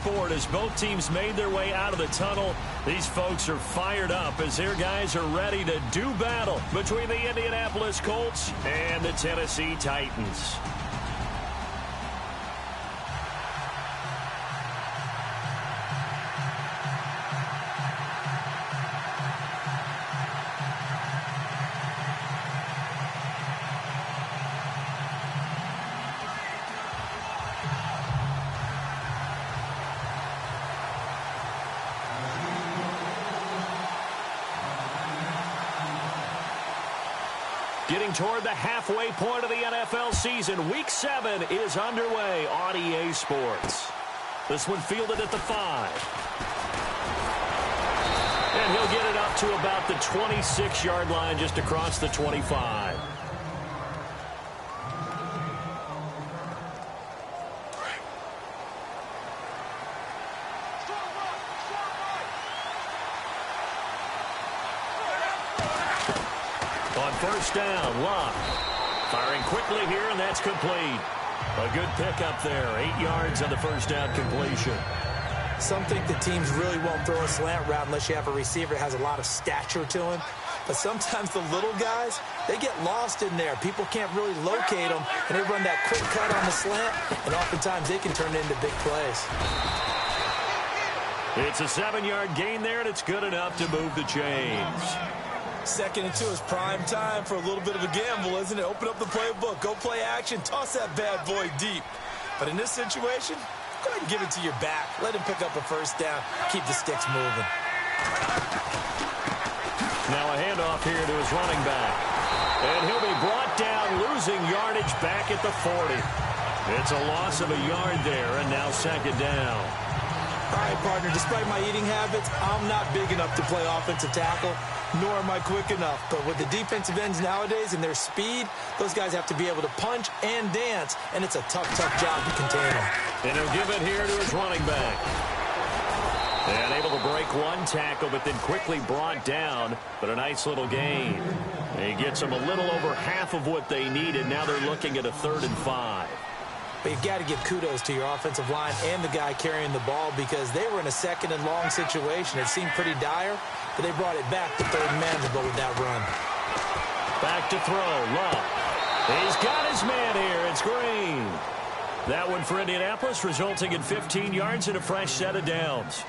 sport as both teams made their way out of the tunnel. These folks are fired up as their guys are ready to do battle between the Indianapolis Colts and the Tennessee Titans. Getting toward the halfway point of the NFL season, Week 7 is underway on EA Sports. This one fielded at the 5. And he'll get it up to about the 26-yard line, just across the 25. First down, Luck. Firing quickly here, and that's complete. A good pickup there. 8 yards on the first down completion. Some think the teams really won't throw a slant route unless you have a receiver that has a lot of stature to him. But sometimes the little guys, they get lost in there. People can't really locate them, and they run that quick cut on the slant, and oftentimes they can turn it into big plays. It's a 7-yard gain there, and it's good enough to move the chains. 2nd and 2 is prime time for a little bit of a gamble, isn't it? Open up the playbook, go play action, toss that bad boy deep. But in this situation, go ahead and give it to your back. Let him pick up a first down. Keep the sticks moving. Now a handoff here to his running back. And he'll be brought down, losing yardage back at the 40. It's a loss of a yard there, and now 2nd down. All right, partner, despite my eating habits, I'm not big enough to play offensive tackle, nor am I quick enough. But with the defensive ends nowadays and their speed, those guys have to be able to punch and dance, and it's a tough, tough job to contain them. And he'll give it here to his running back. And able to break one tackle, but then quickly brought down, but a nice little gain. He gets them a little over half of what they needed. Now they're looking at a 3rd and 5. But you've got to give kudos to your offensive line and the guy carrying the ball because they were in a 2nd and long situation. It seemed pretty dire, but they brought it back to 3rd and manageable with that run. Back to throw. Love. He's got his man here. It's Green. That one for Indianapolis, resulting in 15 yards and a fresh set of downs.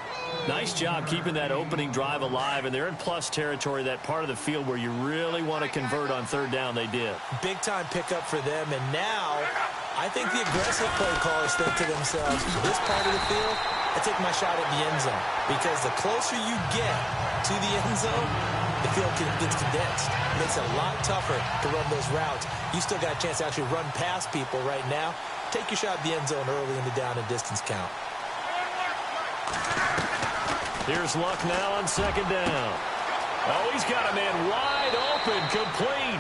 Nice job keeping that opening drive alive, and they're in plus territory, that part of the field where you really want to convert on 3rd down. They did. Big-time pickup for them, and now I think the aggressive play callers think to themselves, this part of the field, I take my shot at the end zone. Because the closer you get to the end zone, the field gets condensed. It makes it a lot tougher to run those routes. You still got a chance to actually run past people right now. Take your shot at the end zone early in the down and distance count. Here's Luck now on 2nd down. Oh, he's got a man wide open, complete.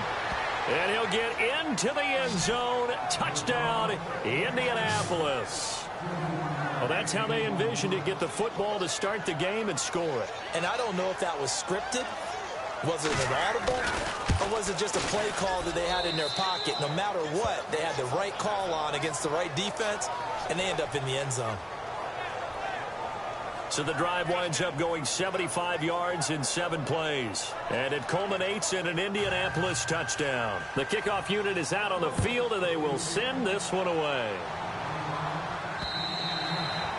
And he'll get into the end zone. Touchdown, Indianapolis. Well, that's how they envisioned it. Get the football to start the game and score it. And I don't know if that was scripted. Was it an audible? Or was it just a play call that they had in their pocket? No matter what, they had the right call on against the right defense, and they end up in the end zone. So the drive winds up going 75 yards in 7 plays. And it culminates in an Indianapolis touchdown. The kickoff unit is out on the field, and they will send this one away.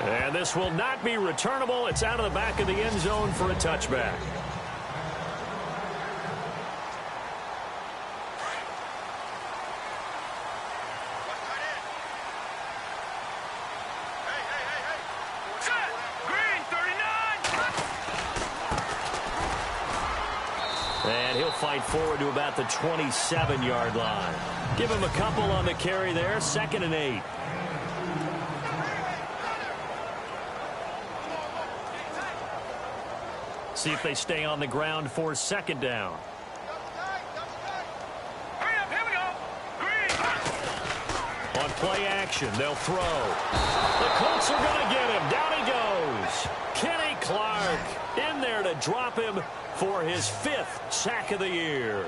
And this will not be returnable. It's out of the back of the end zone for a touchback. And he'll fight forward to about the 27-yard line. Give him a couple on the carry there. 2nd and 8. See if they stay on the ground for 2nd down. Hurry up, here we go. Green. On play action, they'll throw. The Colts are going to get him. Down he goes. Kenny Clark in there to drop him for his 5th sack of the year.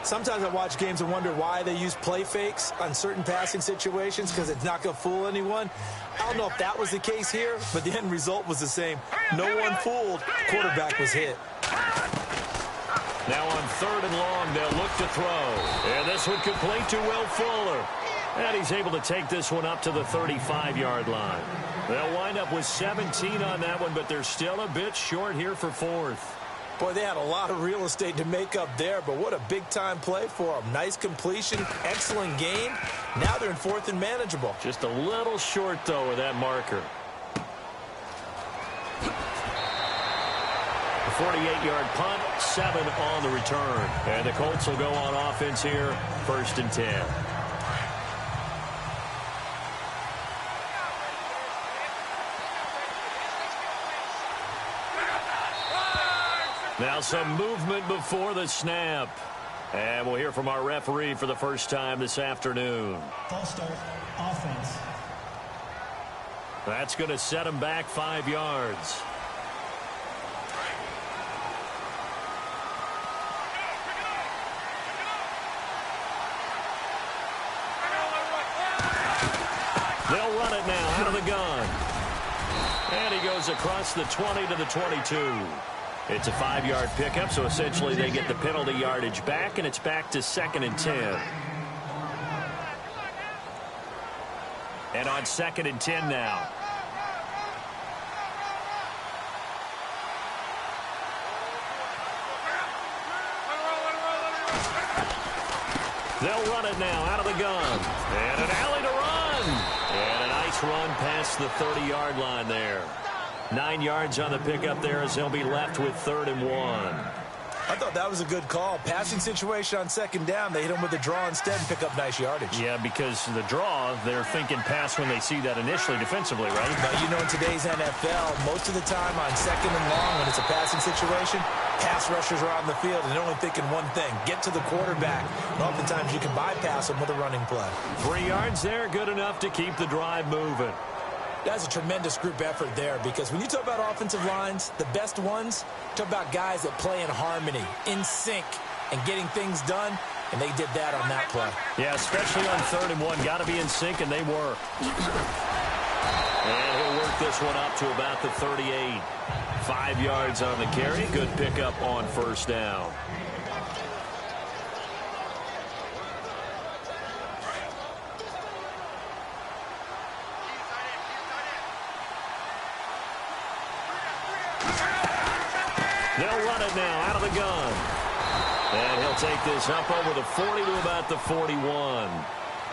Sometimes I watch games and wonder why they use play fakes on certain passing situations because it's not going to fool anyone. I don't know if that was the case here, but the end result was the same. No one fooled. Quarterback was hit. Now on 3rd and long, they'll look to throw. And this one complete to Will Fuller. And he's able to take this one up to the 35-yard line. They'll wind up with 17 on that one, but they're still a bit short here for 4th. Boy, they had a lot of real estate to make up there, but what a big-time play for them. Nice completion, excellent game. Now they're in 4th and manageable. Just a little short, though, with that marker. A 48-yard punt, 7 on the return. And the Colts will go on offense here, 1st and 10. Now some movement before the snap. And we'll hear from our referee for the first time this afternoon. False start, offense. That's going to set him back 5 yards. They'll run it now out of the gun. And he goes across the 20 to the 22. It's a 5-yard pickup, so essentially they get the penalty yardage back, and it's back to 2nd and 10. And on 2nd and 10 now. They'll run it now out of the gun. And an alley to run. And a nice run past the 30-yard line there. 9 yards on the pickup there as he'll be left with 3rd and 1. I thought that was a good call. Passing situation on 2nd down. They hit him with a draw instead and pick up nice yardage. Yeah, because the draw, they're thinking pass when they see that initially defensively, right? But you know, in today's NFL, most of the time on 2nd and long when it's a passing situation, pass rushers are on the field and they're only thinking one thing, get to the quarterback. And oftentimes you can bypass them with a running play. 3 yards there, good enough to keep the drive moving. That's a tremendous group effort there because when you talk about offensive lines, the best ones, talk about guys that play in harmony, in sync, and getting things done, and they did that on that play. Yeah, especially on 3rd and 1. Got to be in sync, and they were. And he'll work this one up to about the 38. 5 yards on the carry. Good pickup on 1st down. They'll run it now out of the gun. And he'll take this up over the 40 to about the 41.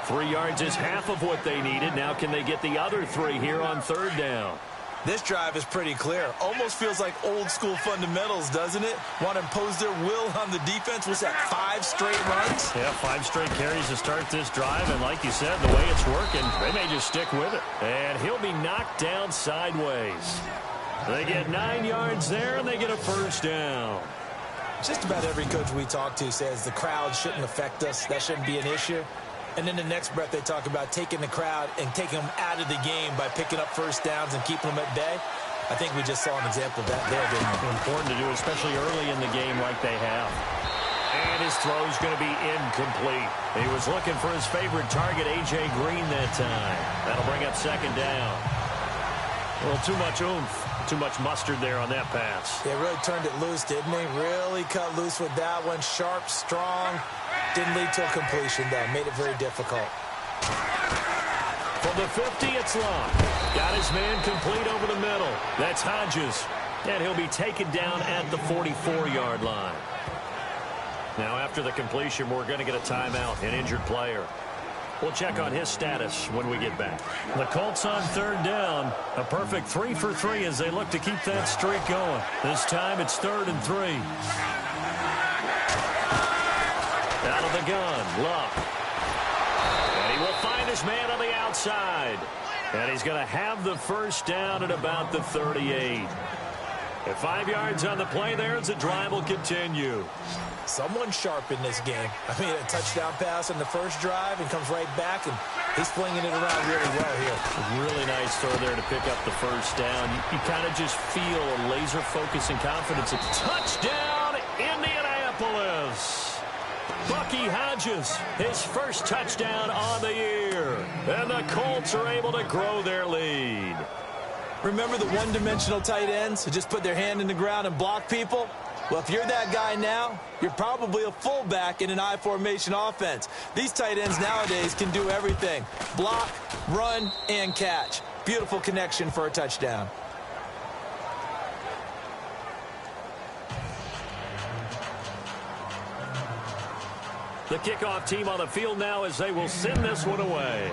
3 yards is half of what they needed. Now can they get the other 3 here on 3rd down? This drive is pretty clear. Almost feels like old school fundamentals, doesn't it? Want to impose their will on the defense. Was that 5 straight runs? Yeah, 5 straight carries to start this drive. And like you said, the way it's working, they may just stick with it. And he'll be knocked down sideways. They get 9 yards there, and they get a 1st down. Just about every coach we talk to says the crowd shouldn't affect us. That shouldn't be an issue. And in the next breath, they talk about taking the crowd and taking them out of the game by picking up 1st downs and keeping them at bay. I think we just saw an example of that there, didn't we? Important to do, especially early in the game like they have. And his throw's going to be incomplete. He was looking for his favorite target, A.J. Green, that time. That'll bring up 2nd down. A little too much oomph. Too much mustard there on that pass. They really turned it loose, didn't they? Really cut loose with that one. Sharp, strong. Didn't lead to a completion, though. Made it very difficult. From the 50, it's Long. Got his man complete over the middle. That's Hodges. And he'll be taken down at the 44-yard line. Now, after the completion, we're going to get a timeout, an injured player. We'll check on his status when we get back. The Colts on 3rd down. A perfect 3 for 3 as they look to keep that streak going. This time it's 3rd and 3. Out of the gun, Love. And he will find his man on the outside. And he's going to have the 1st down at about the 38. At 5 yards on the play there as the drive will continue. Someone sharp in this game. I mean, a touchdown pass on the first drive and comes right back, and he's flinging it around really well here. Really nice throw there to pick up the 1st down. You kind of just feel a laser focus and confidence. A touchdown, Indianapolis. Bucky Hodges, his first touchdown on the year. And the Colts are able to grow their lead. Remember the one-dimensional tight ends who just put their hand in the ground and block people? Well, if you're that guy now, you're probably a fullback in an I-formation offense. These tight ends nowadays can do everything. Block, run, and catch. Beautiful connection for a touchdown. The kickoff team on the field now as they will send this one away.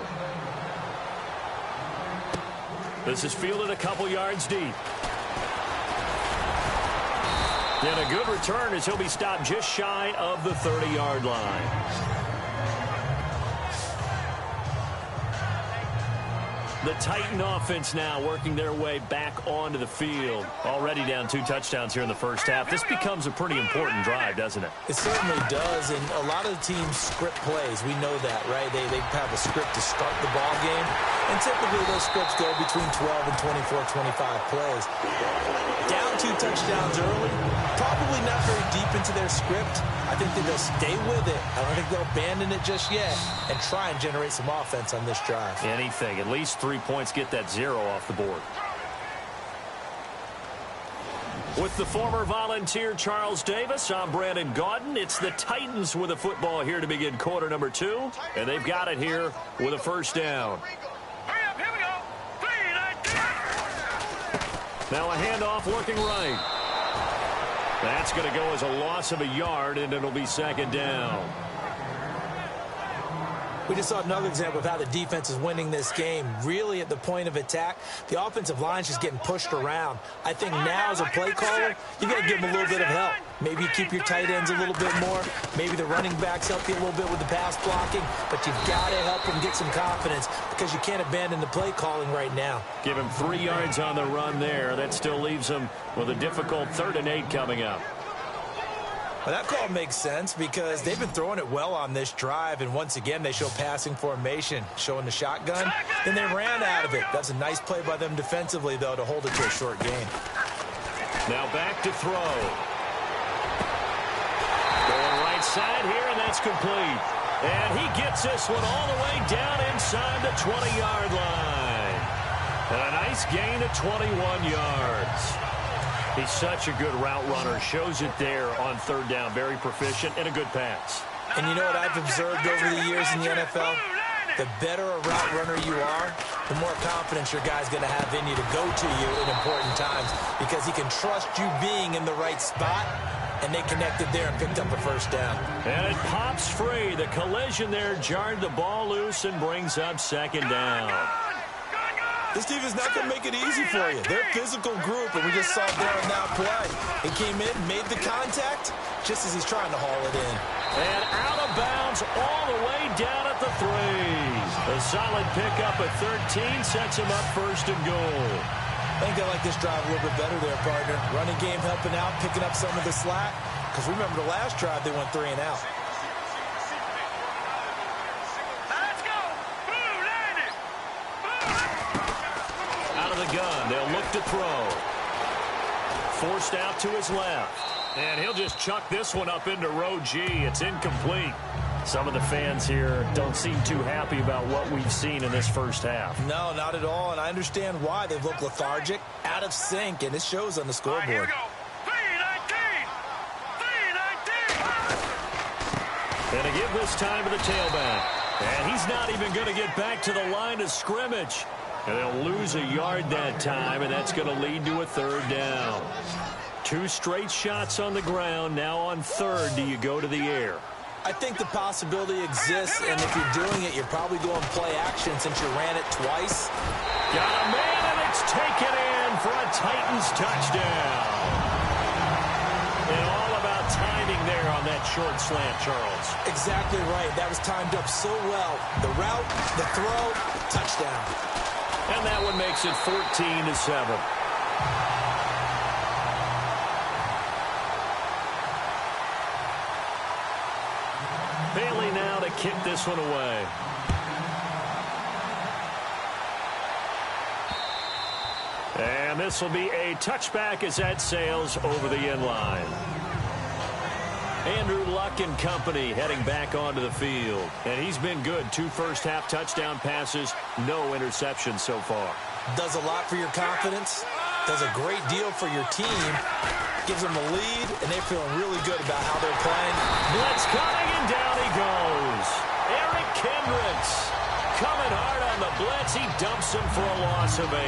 This is fielded a couple yards deep. And a good return as he'll be stopped just shy of the 30-yard line. The Titan offense now working their way back onto the field. Already down 2 touchdowns here in the first half. This becomes a pretty important drive, doesn't it? It certainly does, and a lot of the teams script plays. We know that, right? They have a script to start the ball game, and typically those scripts go between 12 and 24, 25 plays. Down 2 touchdowns early, probably not very deep into their script. I think that they'll stay with it. I don't think they'll abandon it just yet and try and generate some offense on this drive. Anything. At least 3 points, get that 0 off the board. With the former Volunteer Charles Davis, I'm Brandon Gaudin. It's the Titans with a football here to begin quarter number 2, and they've got it here with a first down. Now a handoff looking right. That's going to go as a loss of a yard, and it'll be second down. We just saw another example of how the defense is winning this game. Really at the point of attack, the offensive line's just getting pushed around. I think now as a play caller, you got to give them a little bit of help. Maybe you keep your tight ends a little bit more. Maybe the running backs help you a little bit with the pass blocking. But you've got to help them get some confidence because you can't abandon the play calling right now. Give him 3 yards on the run there. That still leaves him with a difficult 3rd and 8 coming up. Well, that call makes sense because they've been throwing it well on this drive, and once again they show passing formation, showing the shotgun, and they ran out of it. That's a nice play by them defensively, though, to hold it to a short gain. Now back to throw. Going right side here, and that's complete. And he gets this one all the way down inside the 20-yard line. And a nice gain of 21 yards. He's such a good route runner. Shows it there on 3rd down. Very proficient and a good pass. And you know what I've observed over the years in the NFL? The better a route runner you are, the more confidence your guy's going to have in you to go to you in important times because he can trust you being in the right spot, and they connected there and picked up a first down. And it pops free. The collision there jarred the ball loose and brings up second down. This team is not going to make it easy for you. They're a physical group, and we just saw there on that play. He came in, made the contact, just as he's trying to haul it in. And out of bounds all the way down at the 3. A solid pickup at 13 sets him up 1st and goal. I think I like this drive a little bit better there, partner. Running game helping out, picking up some of the slack. Because remember the last drive, they went 3 and out. The gun. They'll look to throw. Forced out to his left. And he'll just chuck this one up into row G. It's incomplete. Some of the fans here don't seem too happy about what we've seen in this first half. No, not at all. And I understand why. They've looked lethargic, out of sync, and it shows on the scoreboard. And to give this time to the tailback. And he's not even going to get back to the line of scrimmage. And they'll lose a yard that time, and that's going to lead to a 3rd down. 2 straight shots on the ground. Now on 3rd, do you go to the air? I think the possibility exists, and if you're doing it, you're probably going play action since you ran it twice. Got a man, and it's taken in for a Titans touchdown. And all about timing there on that short slant, Charles. Exactly right. That was timed up so well. The route, the throw, touchdown. And that one makes it 14-7. Bailey now to kick this one away. And this will be a touchback as that sails over the end line. Andrew Luck and company heading back onto the field. And he's been good. 2 first-half touchdown passes, no interceptions so far. Does a lot for your confidence. Does a great deal for your team. Gives them a lead, and they're feeling really good about how they're playing. Blitz coming, and down he goes. Eric Kendricks coming hard on the blitz. He dumps him for a loss of 8.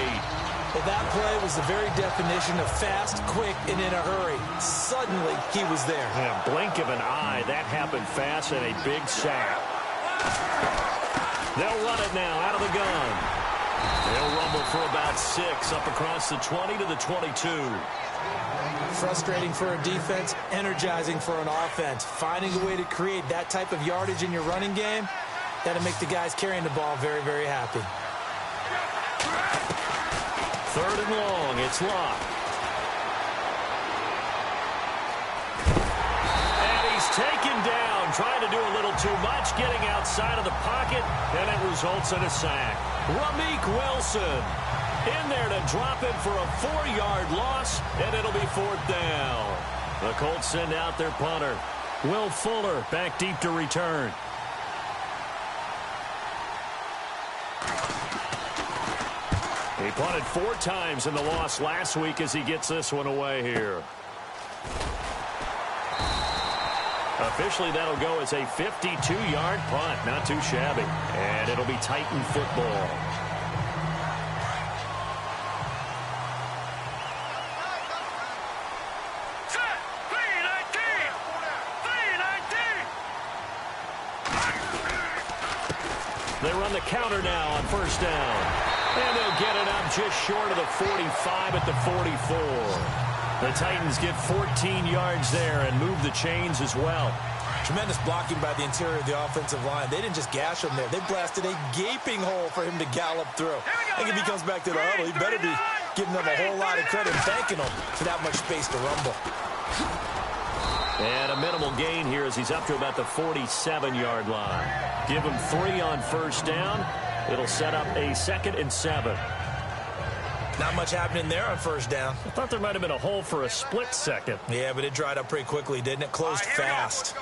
Well, that play was the very definition of fast, quick, and in a hurry. Suddenly, he was there. In a blink of an eye, that happened fast and a big sack. They'll run it now out of the gun. They'll rumble for about 6 up across the 20 to the 22. Frustrating for a defense, energizing for an offense. Finding a way to create that type of yardage in your running game, that'll make the guys carrying the ball very, very happy. 3rd and long, it's Locke. And he's taken down, trying to do a little too much, getting outside of the pocket, and it results in a sack. Ramik Wilson in there to drop it for a 4-yard loss, and it'll be 4th down. The Colts send out their punter. Will Fuller back deep to return. He punted 4 times in the loss last week as he gets this one away here. Officially, that'll go as a 52-yard punt. Not too shabby. And it'll be Titan football. They run the counter now on 1st down. And they'll get it up just short of the 45 at the 44. The Titans get 14 yards there and move the chains as well. Tremendous blocking by the interior of the offensive line. They didn't just gash him there. They blasted a gaping hole for him to gallop through. I think if he comes back to the huddle, he better be giving them a whole lot of credit and thanking them for that much space to rumble. And a minimal gain here as he's up to about the 47-yard line. Give him 3 on 1st down. It'll set up a 2nd and 7. Not much happening there on 1st down. I thought there might have been a hole for a split second. Yeah, but it dried up pretty quickly, didn't it? Closed fast.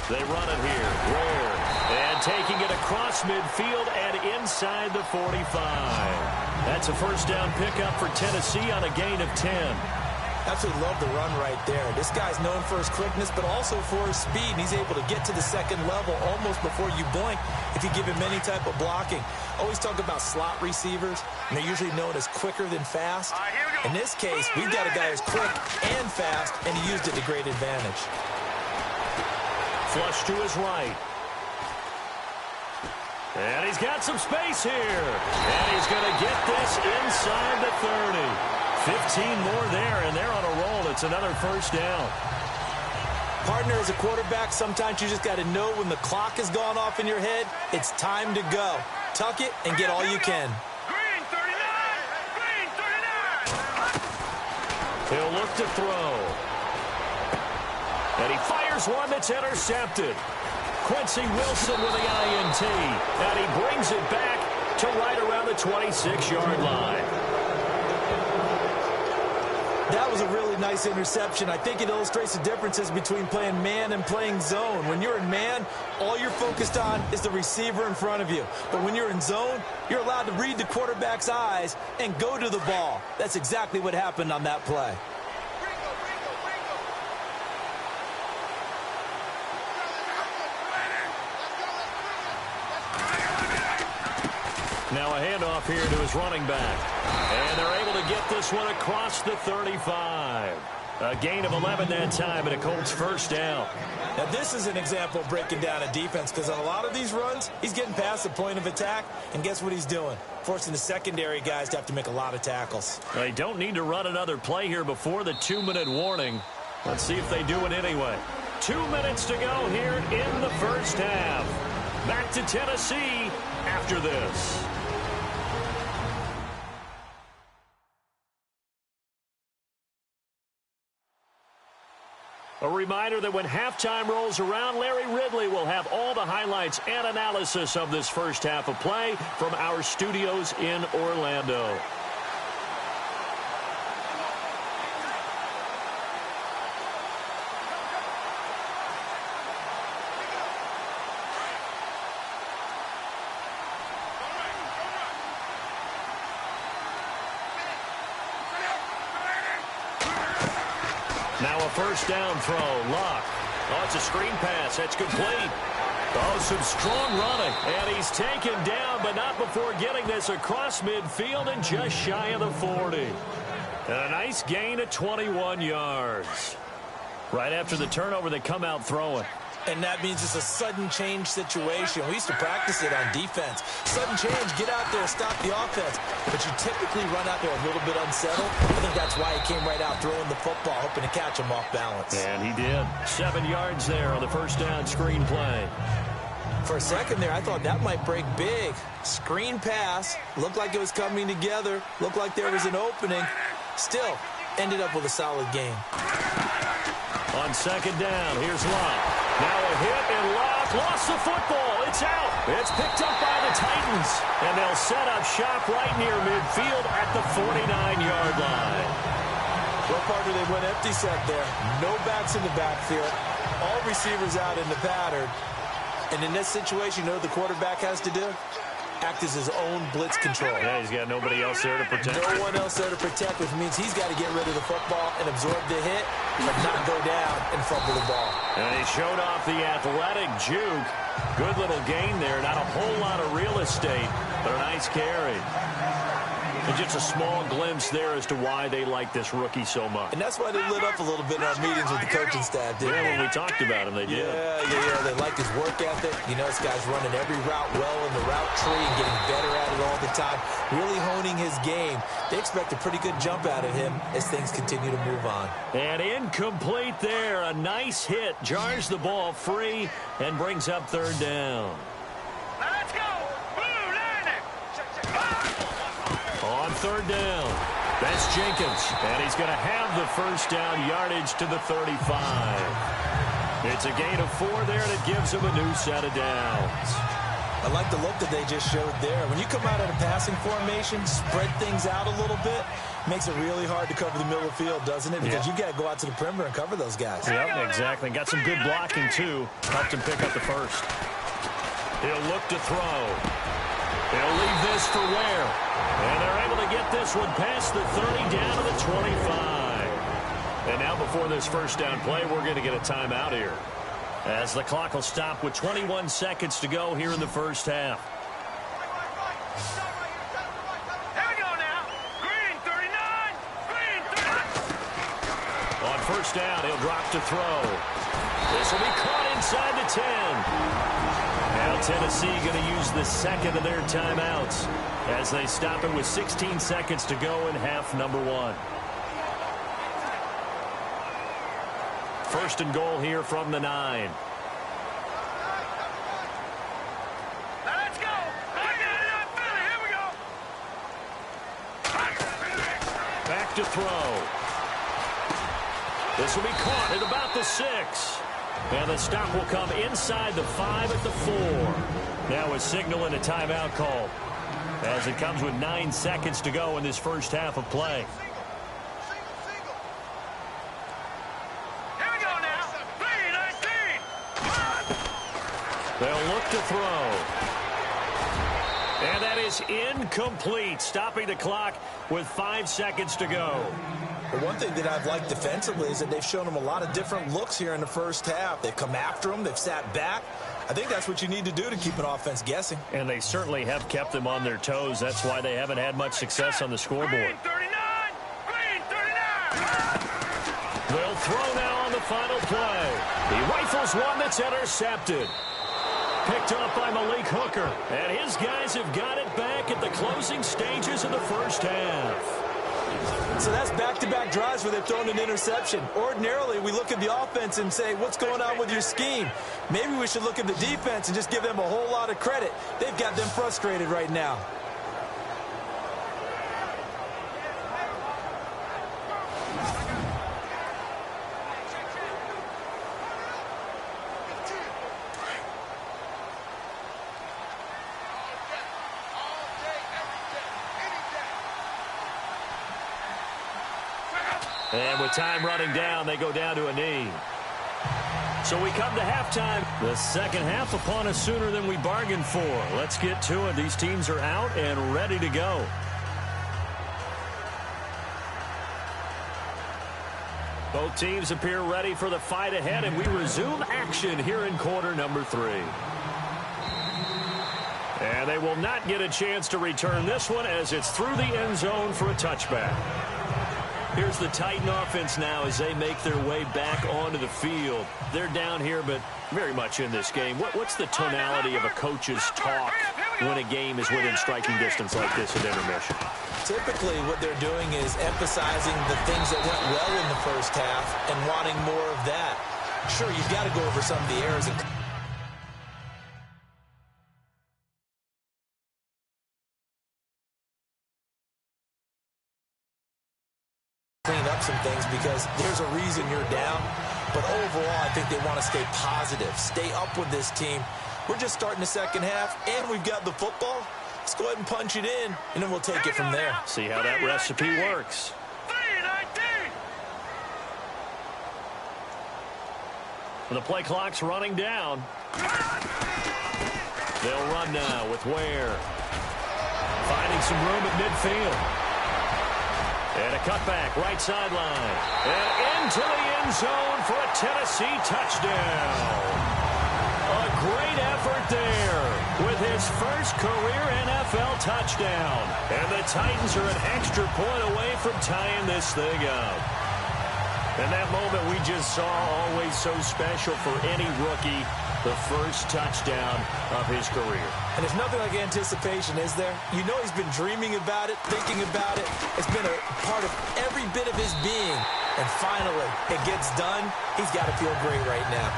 They run it here. Ware. And taking it across midfield and inside the 45. That's a 1st down pickup for Tennessee on a gain of 10. Absolutely love the run right there. This guy's known for his quickness, but also for his speed. And he's able to get to the 2nd level almost before you blink if you give him any type of blocking. Always talk about slot receivers, and they're usually known as quicker than fast. In this case, we've got a guy who's quick and fast, and he used it to great advantage. Flush to his right. And he's got some space here. And he's going to get this inside the 30. 15 more there, and they're on a roll. It's another 1st down. Partner, as a quarterback, sometimes you just got to know when the clock has gone off in your head, it's time to go. Tuck it and get all you can. Green 39! Green 39! He'll look to throw. And he fires one that's intercepted. Quincy Wilson with the INT. And he brings it back to right around the 26-yard line. That was a really nice interception. I think it illustrates the differences between playing man and playing zone. When you're in man, all you're focused on is the receiver in front of you. But when you're in zone, you're allowed to read the quarterback's eyes and go to the ball. That's exactly what happened on that play. Now a handoff here to his running back. And they're able to get this one across the 35. A gain of 11 that time, and a Colts 1st down. Now this is an example of breaking down a defense, because on a lot of these runs, he's getting past the point of attack, and guess what he's doing? Forcing the secondary guys to have to make a lot of tackles. They don't need to run another play here before the 2-minute warning. Let's see if they do it anyway. 2 minutes to go here in the 1st half. Back to Tennessee after this. A reminder that when halftime rolls around, Larry Ridley will have all the highlights and analysis of this 1st half of play from our studios in Orlando. Now a first down throw. Luck. Oh, it's a screen pass. That's complete. Oh, some strong running. And he's taken down, but not before getting this across midfield and just shy of the 40. And a nice gain of 21 yards. Right after the turnover, they come out throwing. And that means it's a sudden change situation. We used to practice it on defense. Sudden change, get out there, stop the offense. But you typically run out there a little bit unsettled. I think that's why he came right out throwing the football, hoping to catch him off balance. And he did. 7 yards there on the first down screen play. For a second there, I thought that might break big. Screen pass, looked like it was coming together, looked like there was an opening. Still, ended up with a solid game. On second down, here's Locke. Now a hit, and Locke lost the football. It's out. It's picked up by the Titans. And they'll set up shop right near midfield at the 49-yard line. Well, partner, they went empty set there. No backs in the backfield. All receivers out in the pattern. And in this situation, you know what the quarterback has to do? Act as his own blitz control. Yeah, he's got nobody else there to protect. No one else there to protect, which means he's got to get rid of the football and absorb the hit, but not go down and fumble the ball. And he showed off the athletic juke. Good little gain there. Not a whole lot of real estate, but a nice carry. And just a small glimpse there as to why they like this rookie so much. And that's why they lit up a little bit in our meetings with the coaching staff, didn't they? When we talked about him, they did. Yeah. They like his work ethic. You know, this guy's running every route well in the route tree and getting better at it all the time. Really honing his game. They expect a pretty good jump out of him as things continue to move on. And incomplete there. A nice hit. Jars the ball free and brings up third down. Let's go. Blue line. On third down, that's Jenkins, and he's going to have the first down yardage to the 35. It's a gain of 4 there, and it gives him a new set of downs. I like the look that they just showed there. When you come out of a passing formation, spread things out a little bit, makes it really hard to cover the middle of the field, doesn't it? Because you got to go out to the perimeter and cover those guys. Yep, exactly. Got some good blocking, too. Helped him pick up the first. He'll look to throw. He'll leave this for Ware. And they're able to get this one past the 30 down to the 25. And now before this first down play, we're going to get a timeout here, as the clock will stop with 21 seconds to go here in the first half. Here we go now. Green 39. Green 39. On first down, he'll drop to throw. This will be caught inside the 10. Now Tennessee going to use the second of their timeouts as they stop it with 16 seconds to go in half number 1. First and goal here from the 9. Let's go. Here we go. Back to throw. This will be caught at about the 6. And the stop will come inside the 5 at the 4. Now a signal and a timeout call, as it comes with 9 seconds to go in this first half of play. Here we go now. 3-19. They'll look to throw. And that is incomplete, stopping the clock with 5 seconds to go. The one thing that I've liked defensively is that they've shown them a lot of different looks here in the first half. They've come after them. They've sat back. I think that's what you need to do to keep an offense guessing. And they certainly have kept them on their toes. That's why they haven't had much success on the scoreboard. Green 39. Green 39. They'll throw now on the final play. He rifles one that's intercepted. Picked up by Malik Hooker. And his guys have got it back at the closing stages of the first half. So that's back-to-back drives where they've thrown an interception. Ordinarily, we look at the offense and say, what's going on with your scheme? Maybe we should look at the defense and just give them a whole lot of credit. They've got them frustrated right now. And with time running down, they go down to a knee. So we come to halftime. The second half upon us sooner than we bargained for. Let's get to it. These teams are out and ready to go. Both teams appear ready for the fight ahead, and we resume action here in quarter number 3. And they will not get a chance to return this one as it's through the end zone for a touchback. Here's the Titan offense now as they make their way back onto the field. They're down here, but very much in this game. What's the tonality of a coach's talk when a game is within striking distance like this at intermission? Typically, what they're doing is emphasizing the things that went well in the first half and wanting more of that. Sure, you've got to go over some of the errors and clean up some things because there's a reason you're down. But overall, I think they want to stay positive, stay up with this team. We're just starting the second half, and we've got the football. Let's go ahead and punch it in, and then we'll take it from there. See how that recipe works. The play clock's running down. They'll run now with Ware. Finding some room at midfield. And a cutback, right sideline. And into the end zone for a Tennessee touchdown. A great effort there with his first career NFL touchdown. And the Titans are an extra point away from tying this thing up. And that moment we just saw, always so special for any rookie, the first touchdown of his career. And there's nothing like anticipation, is there? You know he's been dreaming about it, thinking about it. It's been a part of every bit of his being. And finally, it gets done. He's got to feel great right now.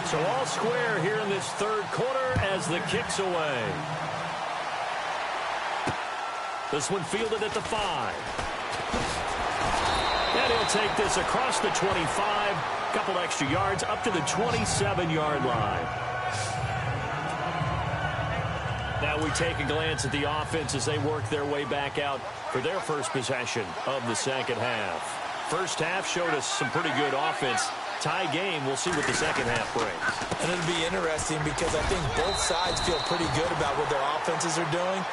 So all square here in this third quarter as the kick's away. This one fielded at the 5. And he'll take this across the 25. Couple extra yards up to the 27-yard line. Now we take a glance at the offense as they work their way back out for their first possession of the second half. First half showed us some pretty good offense. Tie game, we'll see what the second half brings. And it'll be interesting because I think both sides feel pretty good about what their offenses are doing.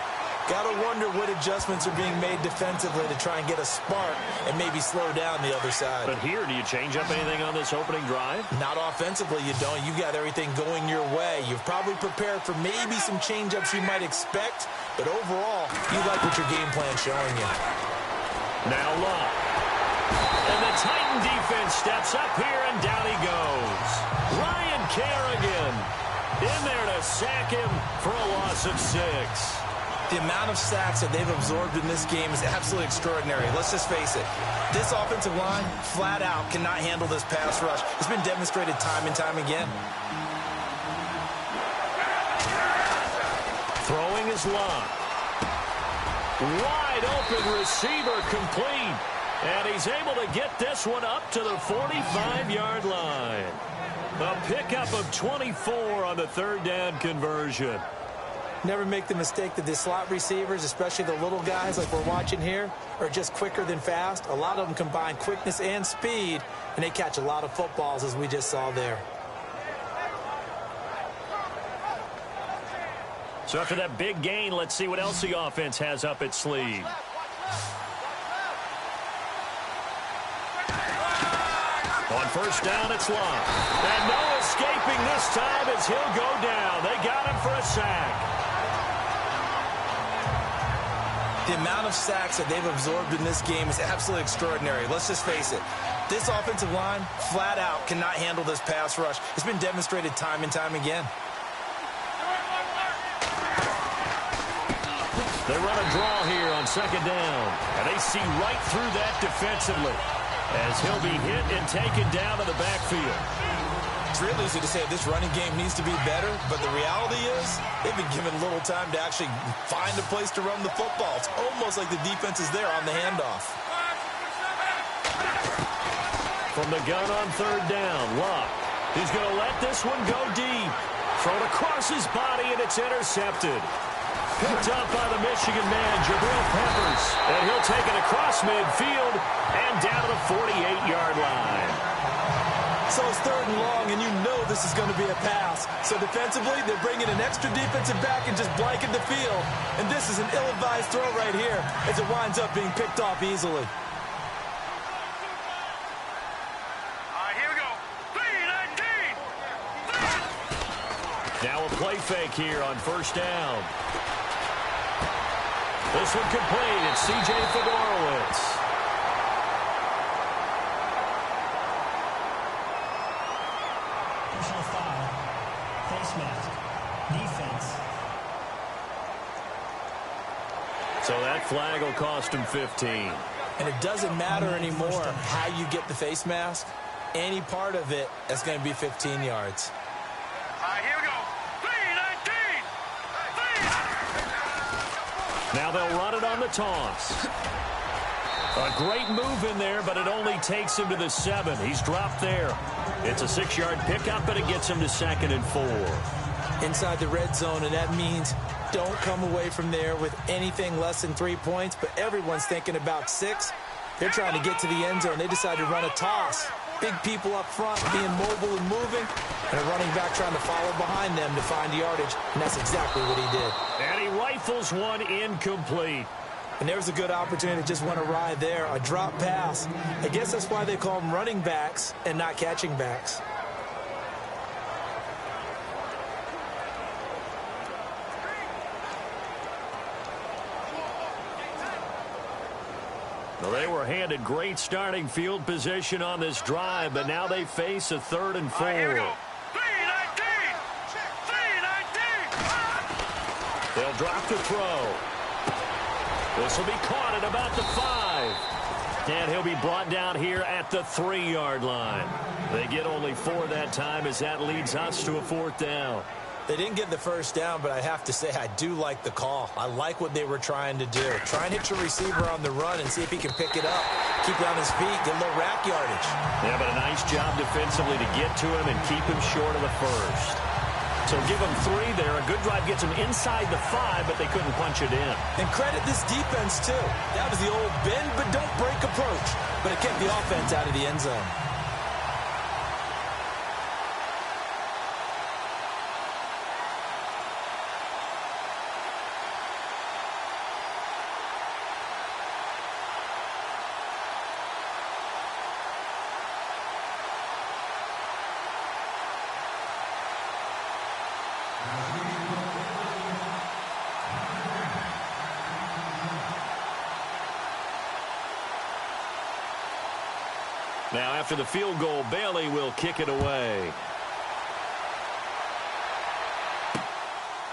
Got to wonder what adjustments are being made defensively to try and get a spark and maybe slow down the other side. But here, do you change up anything on this opening drive? Not offensively, you don't. You've got everything going your way. You've probably prepared for maybe some change-ups you might expect, but overall, you like what your game plan's showing you. Now Love. And the Titan defense steps up here, and down he goes. Ryan Kerrigan in there to sack him for a loss of 6. The amount of sacks that they've absorbed in this game is absolutely extraordinary. Let's just face it. This offensive line, flat out, cannot handle this pass rush. It's been demonstrated time and time again. Throwing is Love. Wide open receiver complete. And he's able to get this one up to the 45-yard line. A pickup of 24 on the third down conversion. Never make the mistake that the slot receivers, especially the little guys like we're watching here, are just quicker than fast. A lot of them combine quickness and speed, and they catch a lot of footballs, as we just saw there. So after that big gain, let's see what else the offense has up its sleeve. On first down, it's Love. And no escaping this time as he'll go down. They got him for a sack. The amount of sacks that they've absorbed in this game is absolutely extraordinary. Let's just face it. This offensive line, flat out, cannot handle this pass rush. It's been demonstrated time and time again. They run a draw here on second down. And they see right through that defensively as he'll be hit and taken down to the backfield. It's really easy to say this running game needs to be better, but the reality is they've been given little time to actually find a place to run the football. It's almost like the defense is there on the handoff. From the gun on third down, Love. He's going to let this one go deep. Thrown across his body, and it's intercepted. Picked up by the Michigan man, Jabril Peppers. And he'll take it across midfield and down to the 48-yard line. So it's 3rd and long, and you know this is going to be a pass. So defensively, they're bringing an extra defensive back and just blanket the field. And this is an ill-advised throw right here as it winds up being picked off easily. All right, here we go. 3-19. Now a play fake here on 1st down. This one complete. It's C.J. Fedorowicz. Personal foul. Face mask. Defense. So that flag will cost him 15. And it doesn't matter anymore how you get the face mask. Any part of it is going to be 15 yards. All right, here we go. 3-19. Now they'll run it on the toss. A great move in there, but it only takes him to the 7. He's dropped there. It's a 6-yard pickup, but it gets him to 2nd and 4. Inside the red zone, and that means don't come away from there with anything less than 3 points, but everyone's thinking about 6. They're trying to get to the end zone. They decide to run a toss. Big people up front being mobile and moving, and a running back trying to follow behind them to find yardage, and that's exactly what he did. And he rifles one incomplete. And there's a good opportunity to just went awry there, a drop pass. I guess that's why they call them running backs and not catching backs. Well, they were handed great starting field position on this drive, but now they face a 3rd and 4. All right, here we go. 3-19. 3-19. They'll drop the throw. This will be caught at about the 5. And he'll be brought down here at the 3-yard line. They get only 4 that time as that leads us to a 4th down. They didn't get the 1st down, but I have to say I do like the call. I like what they were trying to do. Try and hit your receiver on the run and see if he can pick it up. Keep it on his feet, get a little rack yardage. Yeah, but a nice job defensively to get to him and keep him short of the 1st. So give him 3 there. A good drive gets him inside the 5, but they couldn't punch it in. And credit this defense, too. That was the old bend but don't break approach. But it kept the offense out of the end zone. Now, after the field goal, Bailey will kick it away.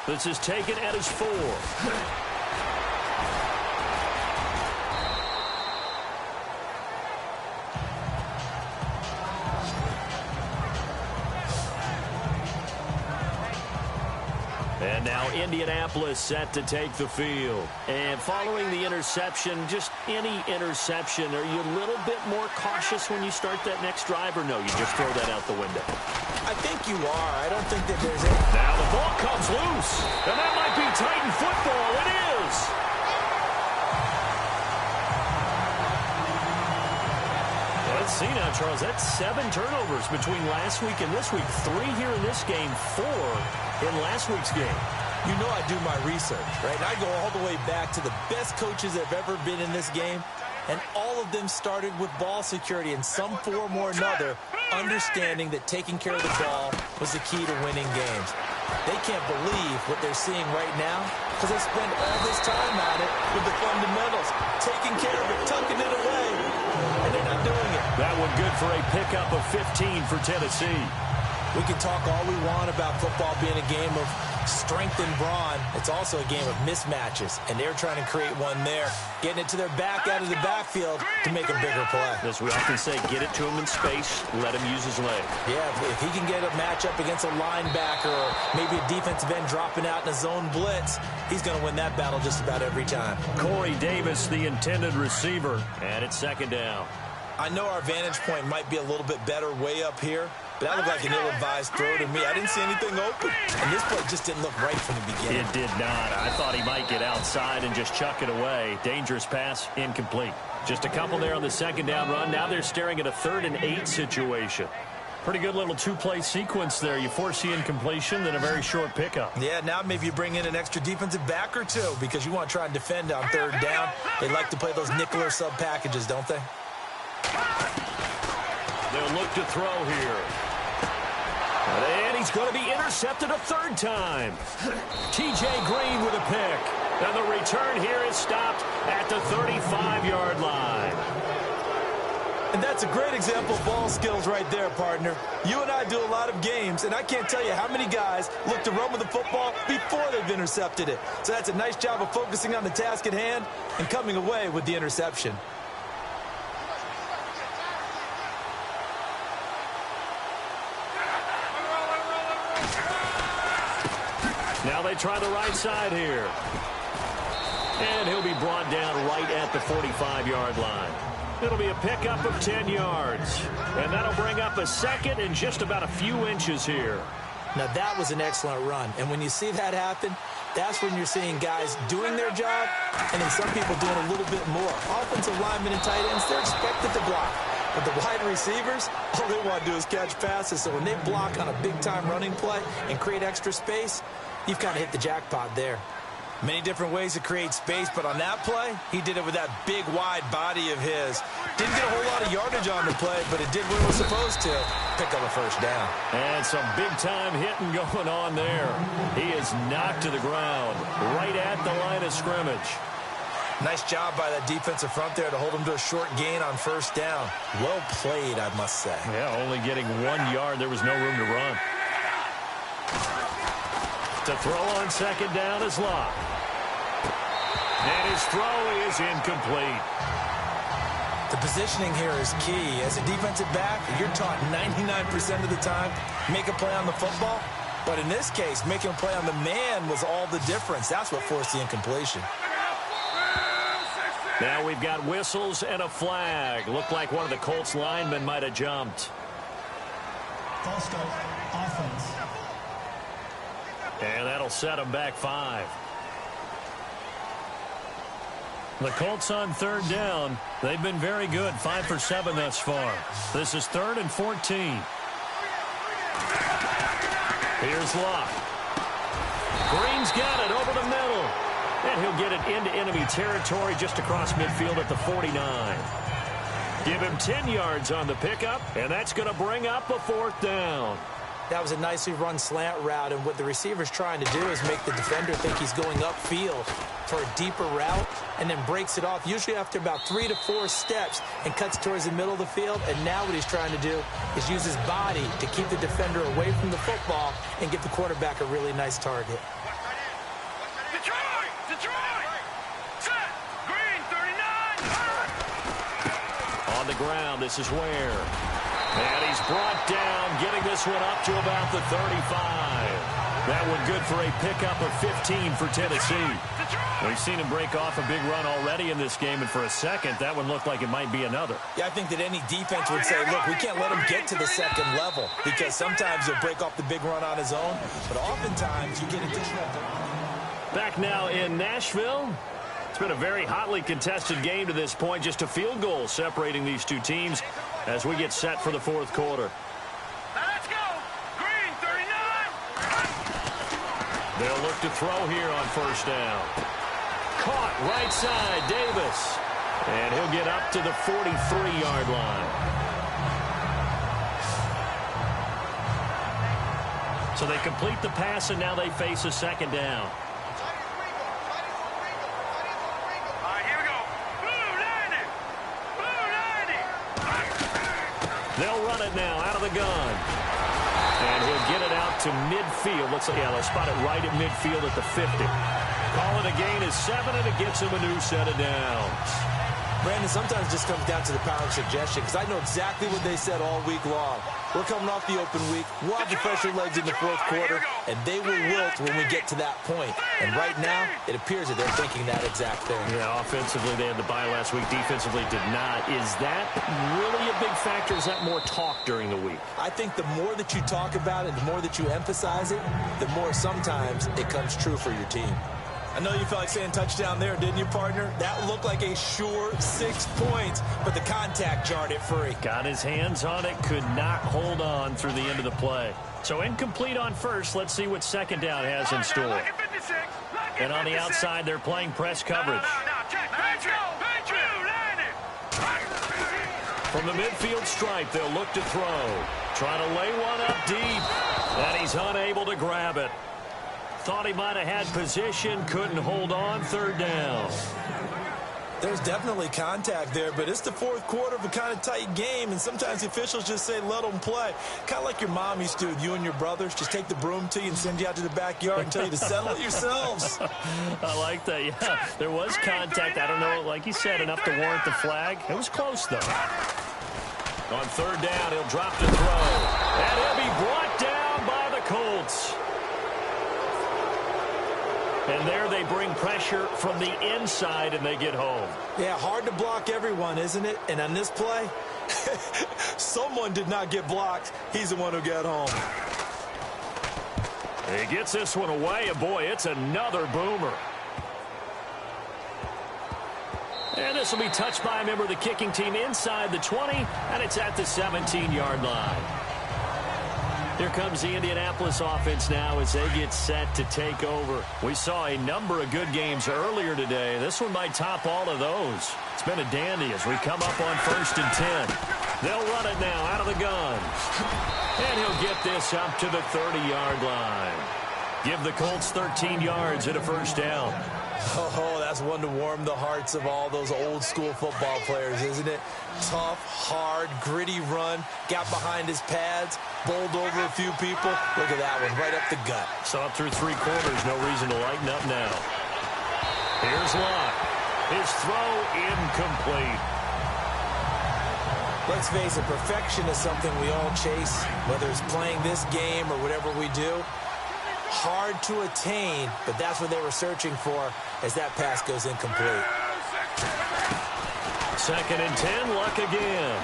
This is taken at his 4. And now Indianapolis set to take the field. And following the interception, just any interception, are you a little bit more cautious when you start that next drive, or no, you just throw that out the window? I think you are. I don't think that there's any... Now the ball comes loose, and that might be Titan football. It is. Let's see now, Charles. That's 7 turnovers between last week and this week. 3 here in this game, 4 in last week's game. You know I do my research, right? And I go all the way back to the best coaches that have ever been in this game, and all of them started with ball security in some form or another, understanding that taking care of the ball was the key to winning games. They can't believe what they're seeing right now because they spend all this time at it with the fundamentals, taking care of it, tucking it away, and they're not doing it. That one good for a pickup of 15 for Tennessee. We can talk all we want about football being a game of strength and brawn. It's also a game of mismatches, and they're trying to create one there, getting it to their back out of the backfield to make a bigger play. As we often say, get it to him in space, let him use his leg. Yeah, if he can get a matchup against a linebacker or maybe a defensive end dropping out in a zone blitz, he's going to win that battle just about every time. Corey Davis, the intended receiver, and it's 2nd down. I know our vantage point might be a little bit better way up here, but that looked like an ill-advised throw to me. I didn't see anything open, and this play just didn't look right from the beginning. It did not. I thought he might get outside and just chuck it away. Dangerous pass, incomplete. Just a couple there on the 2nd down run. Now they're staring at a 3rd and 8 situation. Pretty good little two-play sequence there. You force the incompletion, then a very short pickup. Yeah, now maybe you bring in an extra defensive back or two because you want to try and defend on third down. They like to play those nickel or sub packages, don't they? They'll look to throw here. And he's going to be intercepted a third time. T.J. Green with a pick. And the return here is stopped at the 35-yard line. And that's a great example of ball skills right there, partner. You and I do a lot of games, and I can't tell you how many guys look to run with the football before they've intercepted it. So that's a nice job of focusing on the task at hand and coming away with the interception. Now they try the right side here. And he'll be brought down right at the 45-yard line. It'll be a pickup of 10 yards. And that'll bring up a second and just about a few inches here. Now, that was an excellent run. And when you see that happen, that's when you're seeing guys doing their job and then some people doing a little bit more. Offensive linemen and tight ends, they're expected to block. But the wide receivers, all they want to do is catch passes. So when they block on a big-time running play and create extra space, you've kind of hit the jackpot there. Many different ways to create space, but on that play, he did it with that big, wide body of his. Didn't get a whole lot of yardage on the play, but it did what it was supposed to. Pick up a first down. And some big-time hitting going on there. He is knocked to the ground right at the line of scrimmage. Nice job by that defensive front there to hold him to a short gain on first down. Well played, I must say. Yeah, only getting 1 yard. There was no room to run. To throw on second down is Locke. And his throw is incomplete. The positioning here is key. As a defensive back, you're taught 99% of the time, make a play on the football. But in this case, making a play on the man was all the difference. That's what forced the incompletion. Now we've got whistles and a flag. Looked like one of the Colts linemen might have jumped. False start, offense. And that'll set them back 5. The Colts on third down. They've been very good, 5 for 7 thus far. This is 3rd and 14. Here's Locke. Green's got it over the middle. And he'll get it into enemy territory just across midfield at the 49. Give him 10 yards on the pickup, and that's going to bring up a 4th down. That was a nicely run slant route, and what the receiver's trying to do is make the defender think he's going upfield for a deeper route and then breaks it off, usually after about 3 to 4 steps, and cuts towards the middle of the field. And now what he's trying to do is use his body to keep the defender away from the football and give the quarterback a really nice target. Set. Green, 39. On the ground, this is Ware. And he's brought down, getting this one up to about the 35. That one good for a pickup of 15 for Tennessee. We've seen him break off a big run already in this game, and for a second, that one looked like it might be another. Yeah, I think that any defense would say, look, we can't let him get to the second level because sometimes he'll break off the big run on his own, but oftentimes you get additional. Back now in Nashville. It's been a very hotly contested game to this point. Just a field goal separating these two teams as we get set for the 4th quarter. Now let's go. Green, 39. They'll look to throw here on first down. Caught right side, Davis. And he'll get up to the 43-yard line. So they complete the pass, and now they face a second down. They'll run it now out of the gun. And he'll get it out to midfield. Looks like, yeah, they'll spot it right at midfield at the 50. Call it a gain is 7, and it gets him a new set of downs. Brandon, sometimes it just comes down to the power of suggestion because I know exactly what they said all week long. We're coming off the open week. We'll have the fresher legs in the 4th quarter, and they will wilt when we get to that point. And right now, it appears that they're thinking that exact thing. Yeah, offensively, they had the bye last week. Defensively, did not. Is that really a big factor? Is that more talk during the week? I think the more that you talk about it, the more that you emphasize it, the more sometimes it comes true for your team. I know you felt like saying touchdown there, didn't you, partner? That looked like a sure 6 points, but the contact jarred it free. Got his hands on it, could not hold on through the end of the play. So incomplete on first. Let's see what second down has in store. And on the outside, they're playing press coverage. From the midfield stripe, they'll look to throw. Trying to lay one up deep, and he's unable to grab it. Thought he might have had position, couldn't hold on, third down. There's definitely contact there, but it's the fourth quarter of a kind of tight game, and sometimes the officials just say, let them play. Kind of like your mom used to with you and your brothers. Just take the broom to you and send you out to the backyard and tell you to settle it yourselves. I like that, yeah. There was contact. I don't know, like you said, enough to warrant the flag. It was close, though. On third down, he'll drop to throw. And he'll be brought down by the Colts. And there they bring pressure from the inside, and they get home. Yeah, hard to block everyone, isn't it? And on this play, someone did not get blocked. He's the one who got home. He gets this one away, and boy, it's another boomer. And this will be touched by a member of the kicking team inside the 20, and it's at the 17-yard line. Here comes the Indianapolis offense now as they get set to take over. We saw a number of good games earlier today. This one might top all of those. It's been a dandy as we come up on 1st and 10. They'll run it now out of the gun. And he'll get this up to the 30-yard line. Give the Colts 13 yards and a first down. Oh, that's one to warm the hearts of all those old-school football players, isn't it? Tough, hard, gritty run. Got behind his pads, bowled over a few people. Look at that one, right up the gut. So up through 3 quarters, no reason to lighten up now. Here's Locke. His throw incomplete. Let's face it, perfection is something we all chase, whether it's playing this game or whatever we do. Hard to attain, but that's what they were searching for as that pass goes incomplete. 2nd and 10, Luck again.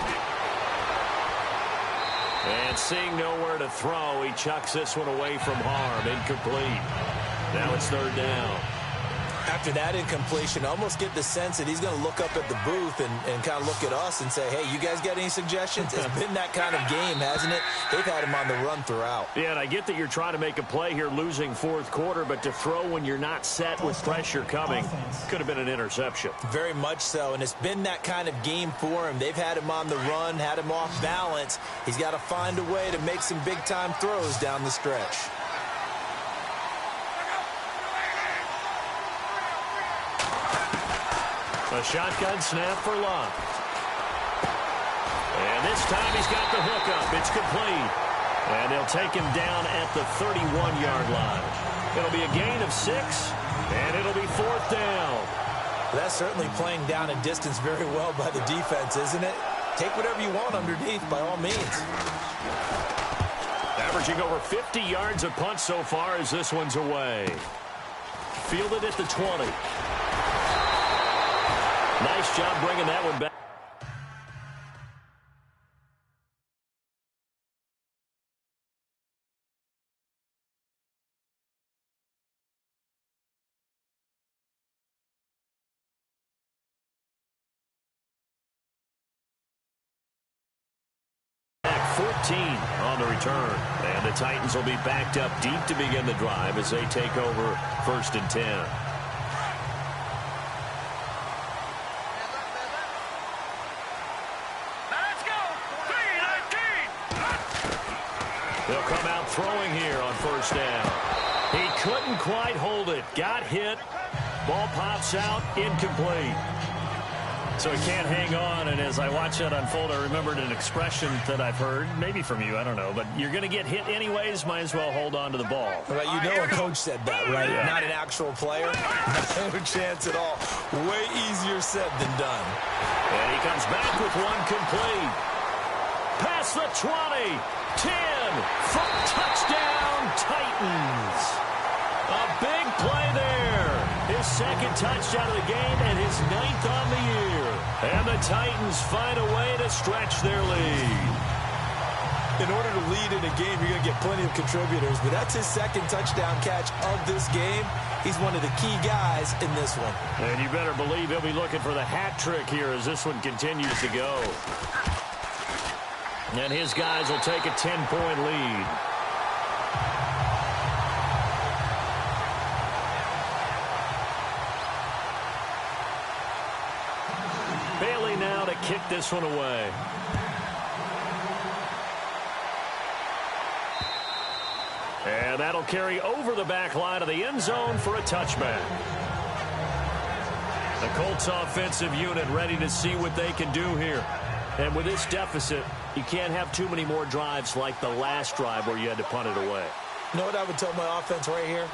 And seeing nowhere to throw, he chucks this one away from harm. Incomplete. Now it's 3rd down. After that incompletion, I almost get the sense that he's going to look up at the booth and kind of look at us and say, hey, you guys got any suggestions? It's been that kind of game, hasn't it? They've had him on the run throughout. Yeah, and I get that you're trying to make a play here losing 4th quarter, but to throw when you're not set with pressure coming could have been an interception. Very much so, and it's been that kind of game for him. They've had him on the run, had him off balance. He's got to find a way to make some big-time throws down the stretch. A shotgun snap for Locke. And this time he's got the hook up. It's complete. And they'll take him down at the 31-yard line. It'll be a gain of 6, and it'll be 4th down. That's certainly playing down a distance very well by the defense, isn't it? Take whatever you want underneath, by all means. Averaging over 50 yards a punt so far as this one's away. Fielded at the 20. Nice job bringing that one back. Back 14 on the return. And the Titans will be backed up deep to begin the drive as they take over 1st and 10. They'll come out throwing here on 1st down. He couldn't quite hold it. Got hit. Ball pops out. Incomplete. So he can't hang on. And as I watch that unfold, I remembered an expression that I've heard, maybe from you, I don't know. But you're going to get hit anyways. Might as well hold on to the ball. Well, you know a coach said that, right? Yeah. Not an actual player. No chance at all. Way easier said than done. And he comes back with one complete. Past the 20. 10 for touchdown Titans. A big play there. His 2nd touchdown of the game and his 9th on the year. And the Titans find a way to stretch their lead. In order to lead in a game, you're going to get plenty of contributors, but that's his second touchdown catch of this game. He's one of the key guys in this one. And you better believe he'll be looking for the hat trick here as this one continues to go. And his guys will take a 10-point lead. Bailey now to kick this one away. And that'll carry over the back line of the end zone for a touchback. The Colts offensive unit ready to see what they can do here. And with this deficit, you can't have too many more drives like the last drive where you had to punt it away. You know what I would tell my offense right here?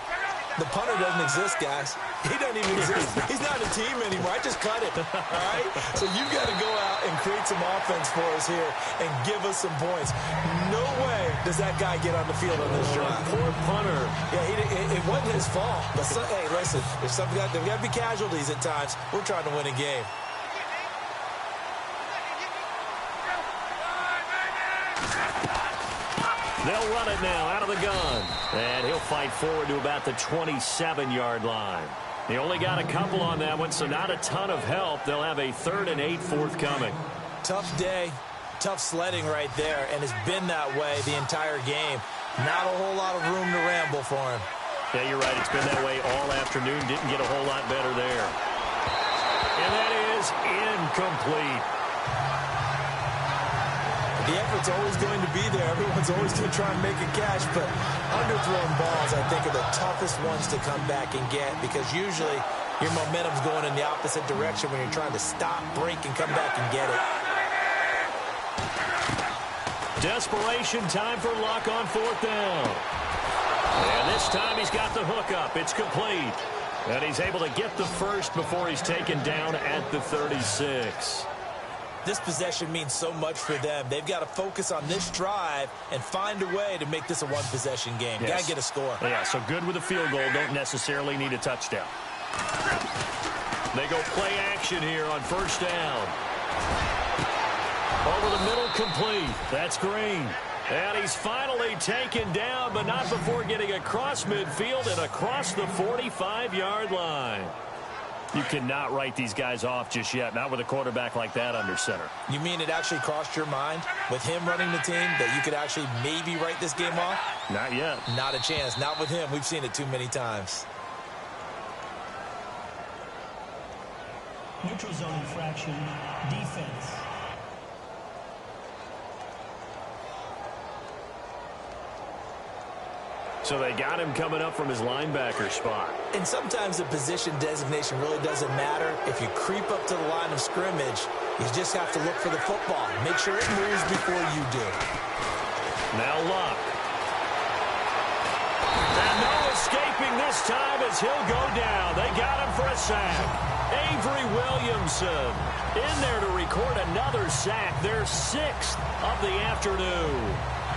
The punter doesn't exist, guys. He doesn't even exist. He's not a team anymore. I just cut it, all right? So you've got to go out and create some offense for us here and give us some points. No way does that guy get on the field on this drive. Poor punter. Yeah, it wasn't his fault. But hey, listen, there's got to be casualties at times. We're trying to win a game. They'll run it now out of the gun. And he'll fight forward to about the 27-yard line. He only got a couple on that one, so not a ton of help. They'll have a 3rd and 8 forthcoming. Tough day, tough sledding right there, and it's been that way the entire game. Not a whole lot of room to ramble for him. Yeah, you're right. It's been that way all afternoon. Didn't get a whole lot better there. And that is incomplete. The effort's always going to be there. Everyone's always going to try and make a catch, but underthrown balls, I think, are the toughest ones to come back and get because usually your momentum's going in the opposite direction when you're trying to stop, break, and come back and get it. Desperation time for Luck on 4th down. And this time he's got the hook up. It's complete. And he's able to get the first before he's taken down at the 36. This possession means so much for them. They've got to focus on this drive and find a way to make this a one-possession game. Yes. Got to get a score. Yeah, so good with a field goal. Don't necessarily need a touchdown. They go play action here on 1st down. Over the middle, complete. That's Green. And he's finally taken down, but not before getting across midfield and across the 45-yard line. You cannot write these guys off just yet, not with a quarterback like that under center. You mean it actually crossed your mind with him running the team that you could actually maybe write this game off? Not yet. Not a chance. Not with him. We've seen it too many times. Neutral zone infraction, defense. So they got him coming up from his linebacker spot. And sometimes the position designation really doesn't matter. If you creep up to the line of scrimmage, you just have to look for the football. Make sure it moves before you do. Now Luck. And no escaping this time as he'll go down. They got him for a sack. Avery Williamson in there to record another sack. Their 6th of the afternoon.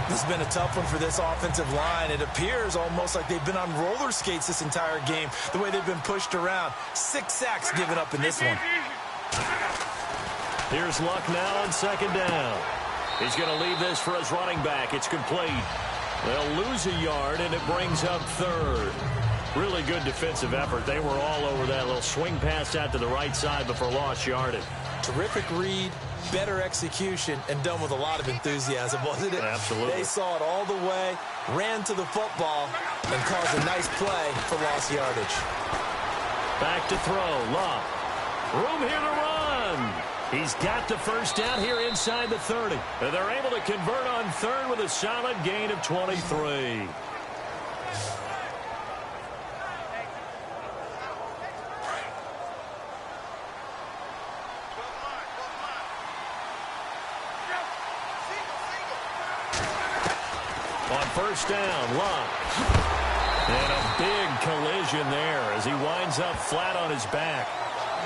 This has been a tough one for this offensive line. It appears almost like they've been on roller skates this entire game, the way they've been pushed around. 6 sacks given up in this one. Here's Luck now on 2nd down. He's going to leave this for his running back. It's complete. They'll lose a yard, and it brings up 3rd. Really good defensive effort. They were all over that little swing pass out to the right side before lost yardage. Terrific read, better execution, and done with a lot of enthusiasm, wasn't it? Absolutely. They saw it all the way, ran to the football, and caused a nice play for lost yardage. Back to throw, Luck. Room here to run. He's got the first down here inside the 30. And they're able to convert on 3rd with a solid gain of 23. On 1st down, Luck. And a big collision there as he winds up flat on his back.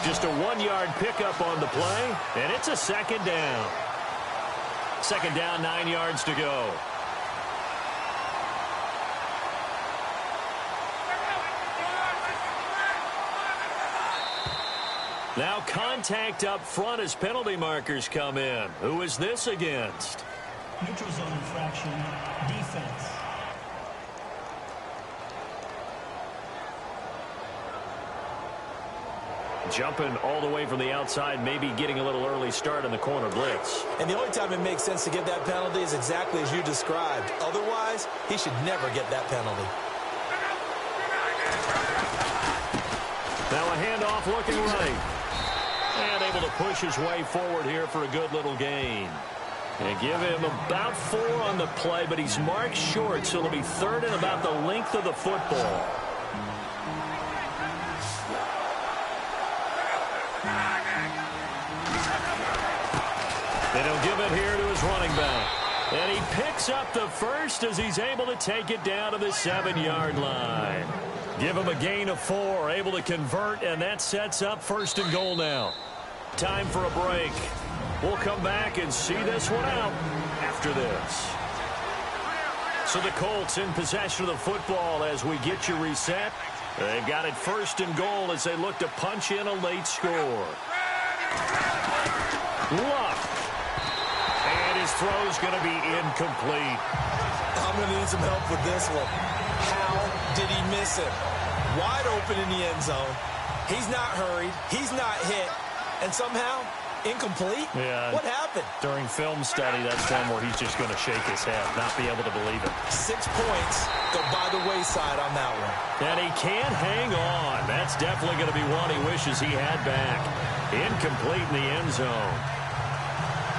Just a 1-yard pickup on the play, and it's a 2nd down. 2nd down, 9 yards to go. Now contact up front as penalty markers come in. Who is this against? Neutral zone infraction. Defense. Jumping all the way from the outside, maybe getting a little early start in the corner blitz. And the only time it makes sense to give that penalty is exactly as you described. Otherwise, he should never get that penalty. Now a handoff looking right. And able to push his way forward here for a good little gain. And give him about 4 on the play, but he's marked short, so it'll be third and about the length of the football. And he'll give it here to his running back. And he picks up the first as he's able to take it down to the 7-yard line. Give him a gain of 4, able to convert, and that sets up first and goal now. Time for a break. We'll come back and see this one out after this. So the Colts in possession of the football as we get you reset. They've got it first and goal as they look to punch in a late score. Luck. And his throw's going to be incomplete. I'm going to need some help with this one. How did he miss it? Wide open in the end zone. He's not hurried. He's not hit. And somehow, incomplete? Yeah. What happened? During film study, that's one where he's just going to shake his head, not be able to believe it. 6 points go by the wayside on that one. And he can't hang on. That's definitely going to be one he wishes he had back. Incomplete in the end zone.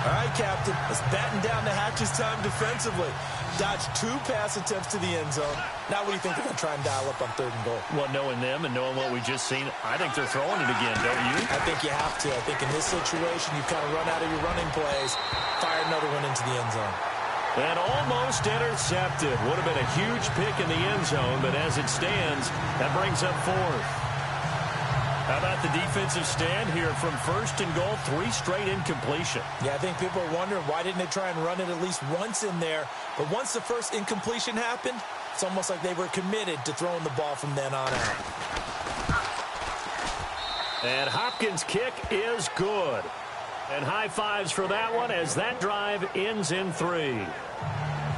All right, Captain. Let's batten down the hatches time defensively. Dodged 2 pass attempts to the end zone. Now what do you think they're going to try and dial up on 3rd and goal? Well, knowing them and knowing what we just seen, I think they're throwing it again, don't you? I think you have to. I think in this situation, you kind of run out of your running plays, fire another one into the end zone. And almost intercepted. Would have been a huge pick in the end zone, but as it stands, that brings up 4th. How about the defensive stand here from first and goal, 3 straight incompletion. Yeah, I think people are wondering why didn't they try and run it at least once in there. But once the first incompletion happened, it's almost like they were committed to throwing the ball from then on out. And Hopkins' kick is good. And high fives for that one as that drive ends in 3.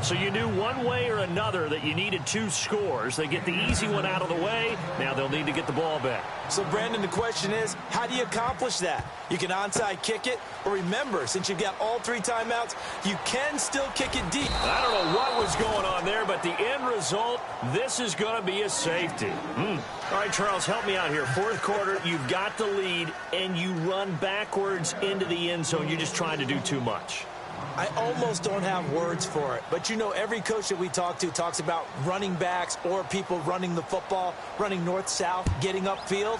So you knew one way or another that you needed 2 scores. They get the easy one out of the way. Now they'll need to get the ball back. So, Brandon, the question is, how do you accomplish that? You can onside kick it, or remember, since you've got all 3 timeouts, you can still kick it deep. I don't know what was going on there, but the end result, this is going to be a safety. All right, Charles, help me out here. 4th quarter, you've got the lead, and you run backwards into the end zone. You're just trying to do too much. I almost don't have words for it. But, you know, every coach that we talk to talks about running backs or people running the football, running north-south, getting upfield.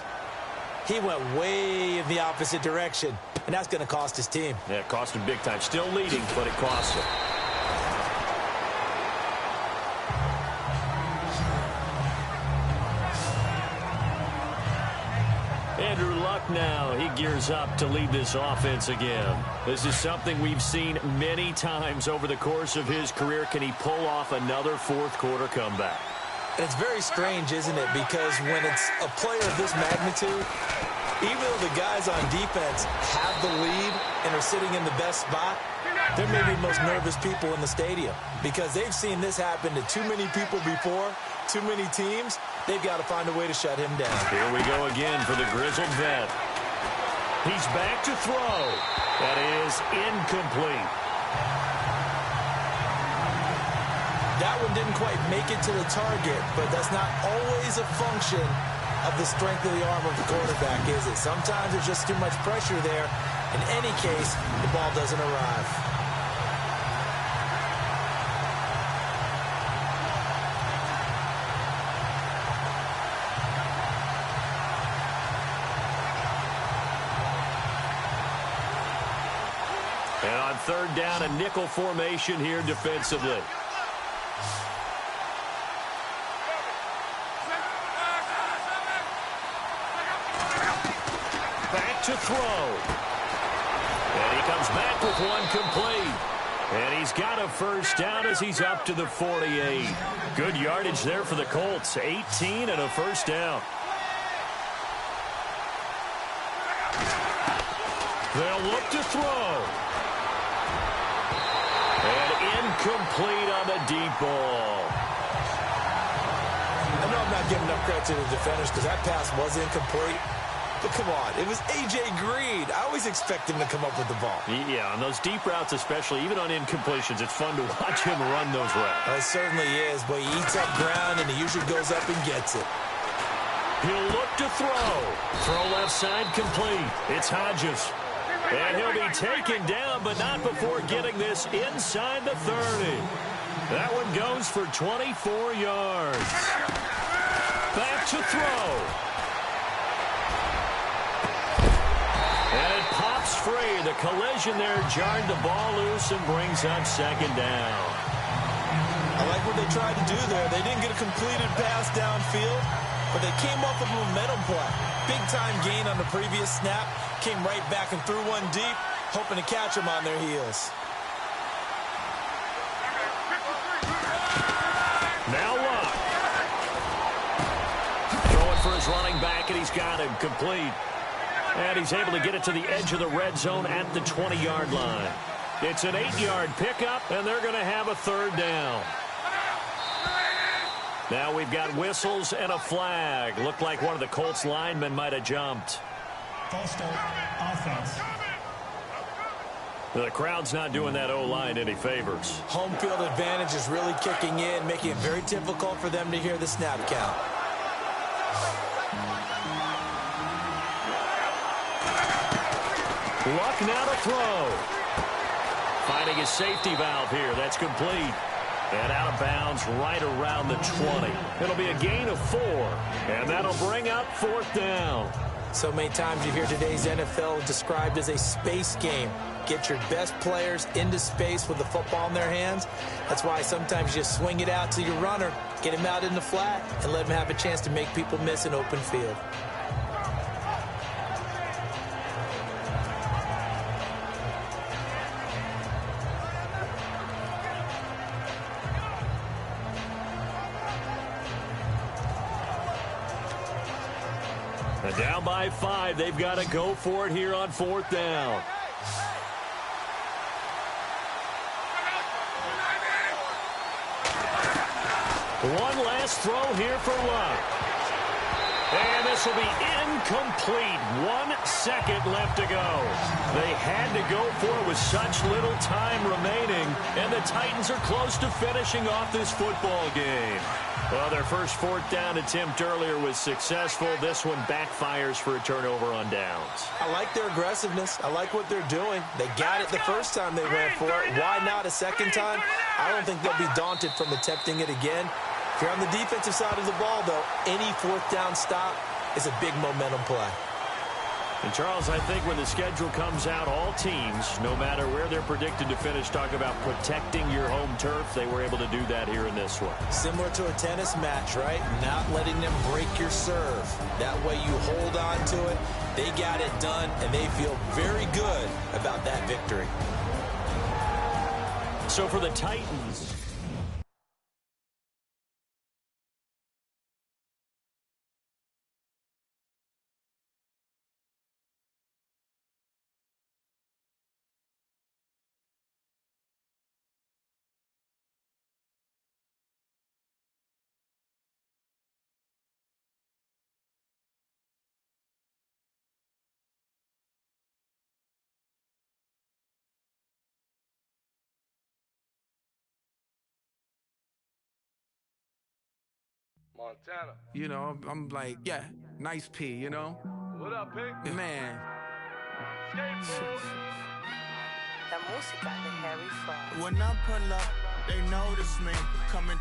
He went way in the opposite direction, and that's going to cost his team. Yeah, it cost him big time. Still leading, but it cost him. Andrew Luck now, he gears up to lead this offense again. This is something we've seen many times over the course of his career. Can he pull off another 4th quarter comeback? And it's very strange, isn't it? Because when it's a player of this magnitude, even though the guys on defense have the lead and are sitting in the best spot, they're maybe the most nervous people in the stadium because they've seen this happen to too many people before, too many teams. They've got to find a way to shut him down. Here we go again for the grizzled vet. He's back to throw. That is incomplete. That one didn't quite make it to the target, but that's not always a function of the strength of the arm of the quarterback, is it? Sometimes there's just too much pressure there. In any case, the ball doesn't arrive. And on 3rd down, a nickel formation here defensively. Back to throw. And he comes back with one complete. And he's got a first down as he's up to the 48. Good yardage there for the Colts. 18 and a first down. They'll look to throw. And Incomplete on the deep ball. I know I'm not giving enough credit to the defenders because that pass was incomplete. But come on, it was A.J. Green. I always expect him to come up with the ball. Yeah, on those deep routes especially, even on incompletions, it's fun to watch him run those routes. It certainly is, but he eats up ground and he usually goes up and gets it. He'll look to throw. Throw left side complete. It's Hodges. And he'll be taken down, but not before getting this inside the 30. That one goes for 24 yards. Back to throw. And it pops free. The collision there jarred the ball loose and brings up second down. I like what they tried to do there. They didn't get a completed pass downfield, but they came off of a momentum play. Big-time gain on the previous snap. Came right back and threw one deep, hoping to catch them on their heels. Now Luck. Throwing for his running back, and he's got him complete. And he's able to get it to the edge of the red zone at the 20-yard line. It's an 8-yard pickup, and they're going to have a third down. Now we've got whistles and a flag. Looked like one of the Colts linemen might have jumped. False start, offense. The crowd's not doing that O-line any favors. Home field advantage is really kicking in, making it very difficult for them to hear the snap count. Luck now to throw. Finding his safety valve here. That's complete. And out of bounds right around the 20. It'll be a gain of 4. And that'll bring up fourth down. So many times you hear today's NFL described as a space game. Get your best players into space with the football in their hands. That's why sometimes you just swing it out to your runner, get him out in the flat, and let him have a chance to make people miss an open field. Down by 5. They've got to go for it here on fourth down. One last throw here for Luck. And this will be incomplete. 1 second left to go. They had to go for it with such little time remaining, and the Titans are close to finishing off this football game. Well, their first fourth down attempt earlier was successful. This one backfires for a turnover on downs. I like their aggressiveness. I like what they're doing. They got it the first time they ran for it. Why not a second time? I don't think they'll be daunted from attempting it again. If you're on the defensive side of the ball, though, any fourth down stop is a big momentum play. And, Charles, I think when the schedule comes out, all teams, no matter where they're predicted to finish, talk about protecting your home turf. They were able to do that here in this one. Similar to a tennis match, right? Not letting them break your serve. That way you hold on to it. They got it done, and they feel very good about that victory. So for the Titans... Montana. You know, I'm like, yeah, nice P, you know? What up, Pig? Man. Skateboard. La música de Harry Fraud. When I pull up, they notice me coming